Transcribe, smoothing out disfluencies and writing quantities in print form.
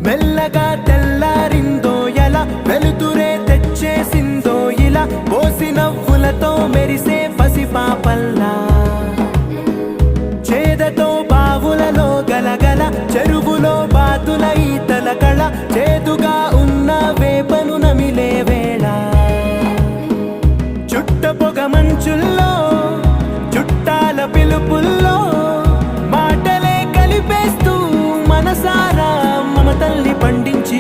మెల్లగా తెల్లారిందో ఎలా వెలుతురే తెచ్చేసిందో ఇలా పోసి నవ్వులతో మెరిసే పసిపాపల్లా చేదతో బావులలో గలగల చెరువులో బాతుల ఈతల కళ చేదుగా ఉన్న వేపను నమిలే వేళ చుట్ట పొగ మంచుల్లో చుట్టాల పిలుపుల్లో మాటలే కలిపేస్తూ మనసారా మమతల్ని పండించి